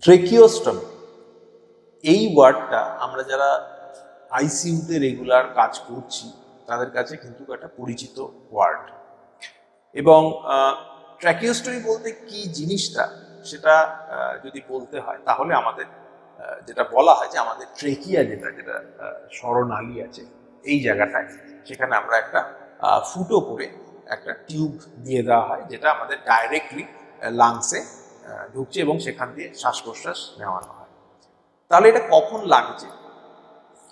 ট্রেকিওস্টমি এই ওয়ার্ডটা আমরা যারা আইসিইউতে রেগুলার কাজ করছি তাদের কাছে কিন্তু একটা পরিচিত ওয়ার্ড। এবং ট্র্যাকিওস্টমি বলতে কি জিনিসটা সেটা যদি বলতে হয় তাহলে আমাদের যেটা বলা হয় যে আমাদের ট্রেকিয়া যেটা স্বরনালী আছে এই জায়গাটায়, সেখানে আমরা একটা ফুটো করে একটা টিউব দিয়ে দেওয়া হয় যেটা আমাদের ডাইরেক্টলি লাংসে ঢুকছে এবং সেখান দিয়ে শ্বাস প্রশ্বাস নেওয়ানো হয়। তাহলে এটা কখন লাগছে?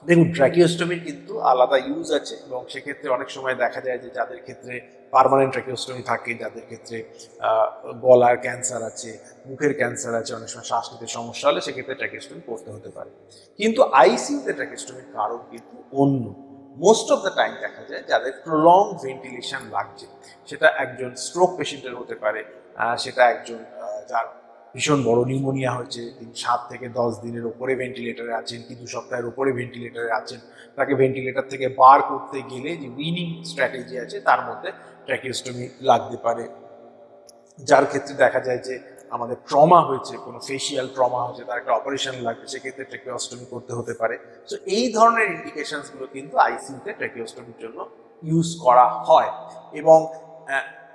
দেখুন, ট্র্যাকিওস্টমির কিন্তু আলাদা ইউজ আছে এবং সেক্ষেত্রে অনেক সময় দেখা যায় যে যাদের ক্ষেত্রে পার্মানেন্ট ট্র্যাকিওস্টমি থাকে, যাদের ক্ষেত্রে গলার ক্যান্সার আছে, মুখের ক্যান্সার আছে, অনেক সময় শ্বাস নিতে সমস্যা হলে সেক্ষেত্রে ট্র্যাকিওস্টমি করতে হতে পারে। কিন্তু আইসিইউতে ট্র্যাকিওস্টমির কারণ কিন্তু অন্য। মোস্ট অফ দ্য টাইম দেখা যায় যাদের প্রলং ভেন্টিলেশন লাগছে, সেটা একজন স্ট্রোক পেশেন্টের হতে পারে, সেটা একজন যার ভীষণ বড় নিউমোনিয়া হয়েছে, তিনি 7 থেকে 10 দিনের ওপরে ভেন্টিলেটারে আছেন, কি 2 সপ্তাহের ওপরে ভেন্টিলেটারে আছেন, তাকে ভেন্টিলেটার থেকে বার করতে গেলে যে উইনিং স্ট্র্যাটেজি আছে তার মধ্যে ট্র্যাকিওস্টমি লাগতে পারে। যার ক্ষেত্রে দেখা যায় যে আমাদের ট্রমা হয়েছে, কোনো ফেশিয়াল ট্রমা হয়েছে, তার একটা অপারেশন লাগবে, সেক্ষেত্রে ট্র্যাকিওস্টমি করতে হতে পারে। সো এই ধরনের ইন্ডিকেশনসগুলো কিন্তু আইসিইউতে ট্র্যাকিওস্টমির জন্য ইউজ করা হয়। এবং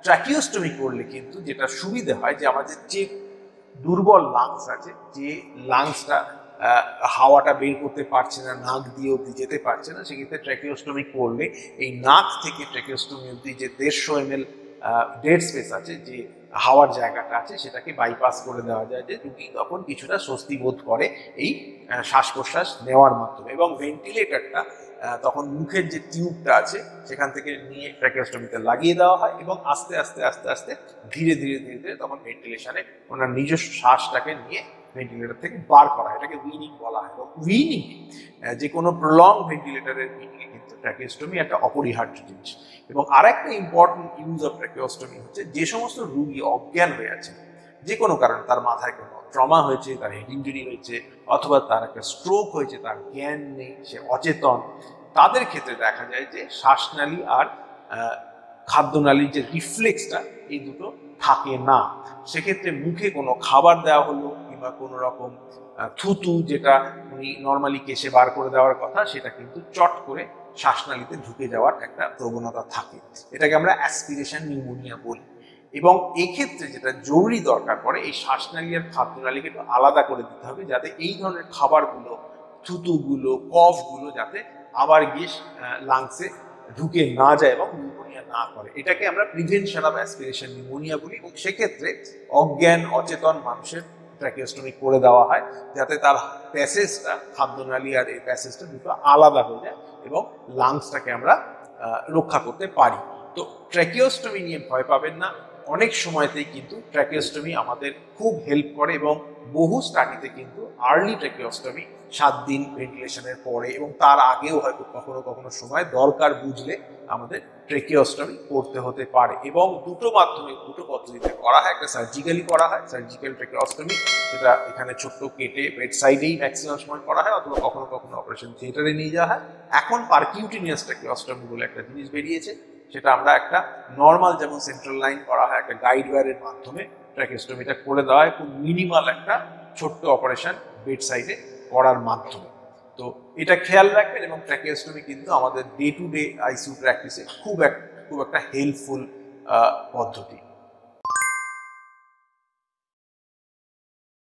ট্র্যাকিওস্টমি করলে কিন্তু যেটা সুবিধা হয় যে আমাদের যে দুর্বল লাংস আছে, যে লাংসটা হাওয়াটা বের করতে পারছে না, নাক দিয়ে অব্দি যেতে পারছে না, সেক্ষেত্রে ট্র্যাকিওস্টমি করলে এই নাক থেকে ট্র্যাকিওস্টমি অব্দি যে 150 ml ডেড স্পেস আছে, যে হাওয়ার জায়গাটা আছে, সেটাকে বাইপাস করে দেওয়া যায়, যে রুগী তখন কিছুটা স্বস্তি বোধ করে এই শ্বাস প্রশ্বাস নেওয়ার মাধ্যমে। এবং ভেন্টিলেটরটা তখন মুখের যে টিউবটা আছে সেখান থেকে নিয়ে ট্র্যাকিওস্টমিতে লাগিয়ে দেওয়া হয় এবং আস্তে আস্তে আস্তে আস্তে ধীরে ধীরে ধীরে ধীরে তখন ভেন্টিলেশনে ওনার নিজস্ব শ্বাসটাকে নিয়ে ভেন্টিলেটর থেকে বার করা হয়। এটাকে উইনিং বলা হয়। এবং উইনিং যে কোনো প্রলং ভেন্টিলেটরের উইনিংয়ে কিন্তু ট্র্যাকিওস্টমি একটা অপরিহার্য জিনিস। এবং আরেকটা ইম্পর্টেন্ট ইউজ অফ ট্র্যাকিওস্টমি হচ্ছে যে সমস্ত রুগী অজ্ঞান হয়ে আছে, যে কোনো কারণে, তার মাথায় কোনো ট্রমা হয়েছে, তার হেড ইঞ্জুরি হয়েছে, অথবা তার একটা স্ট্রোক হয়েছে, তার জ্ঞান নেই, সে অচেতন, তাদের ক্ষেত্রে দেখা যায় যে শ্বাসনালী আর খাদ্যনালীর যে রিফ্লেক্সটা এই দুটো থাকে না। সেক্ষেত্রে মুখে কোনো খাবার দেওয়া হলো কিংবা কোনো রকম থুতু যেটা উনি নর্মালি কেশে বার করে দেওয়ার কথা, সেটা কিন্তু চট করে শ্বাসনালীতে ঢুকে যাওয়ার একটা প্রবণতা থাকে। এটাকে আমরা অ্যাসপিরেশন নিউমোনিয়া বলি। এবং এক্ষেত্রে যেটা জরুরি দরকার পড়ে, এই শ্বাসনালী আর খাদ্যনালীকে একটু আলাদা করে দিতে হবে, যাতে এই ধরনের খাবারগুলো, থুতুগুলো, কফগুলো যাতে আবার গিয়ে লাংসে ঢুকে না যায় এবং নিউমোনিয়া না করে। এটাকে আমরা প্রিভেনশন অফ অ্যাসপিরেশন নিউমোনিয়া বলি। এবং সেক্ষেত্রে অজ্ঞান অচেতন মানুষের ট্র্যাকিওস্টমি করে দেওয়া হয়, যাতে তার প্যাসেজটা, খাদ্যনালী আর এই প্যাসেজটা দুটো আলাদা হয়ে যায় এবং লাংসটাকে আমরা রক্ষা করতে পারি। তো ট্র্যাকিওস্টমি নিয়ে ভয় পাবেন না। অনেক সময়তেই কিন্তু ট্র্যাকিওস্টমি আমাদের খুব হেল্প করে এবং বহু স্টাডিতে কিন্তু আর্লি ট্র্যাকিওস্টমি 7 দিন ভেন্টিলেশনের পরে এবং তার আগেও হয়তো কখনো কখনো সময় দরকার বুঝলে আমাদের ট্র্যাকিওস্টমি করতে হতে পারে। এবং দুটো মাধ্যমে, দুটো পদ্ধতিতে করা হয়। একটা সার্জিক্যালি করা হয়, সার্জিক্যাল ট্র্যাকিওস্টমি, সেটা এখানে ছোট্ট কেটে বেড সাইডেই ম্যাক্সিমাম সময় করা হয়, অথবা কখনো কখনো অপারেশন থিয়েটারে নিয়ে যাওয়া হয়। এখন পারকিউটিনিয়াস ট্র্যাকিওস্টমি বলে একটা জিনিস বেরিয়েছে, সেটা আমরা একটা নর্মাল যেমন সেন্ট্রাল লাইন করা হয়, একটা গাইড ওয়্যারের মাধ্যমে ট্র্যাকিওস্টমিটা করে দেওয়া হয়, খুব মিনিমাল একটা ছোট্ট অপারেশন বেড সাইডে করার মাধ্যমে। তো এটা খেয়াল রাখবেন। এবং ট্র্যাকিওস্টমি কিন্তু আমাদের ডে টু ডে আইসিইউ প্র্যাকটিসে খুব একটা হেল্পফুল পদ্ধতি।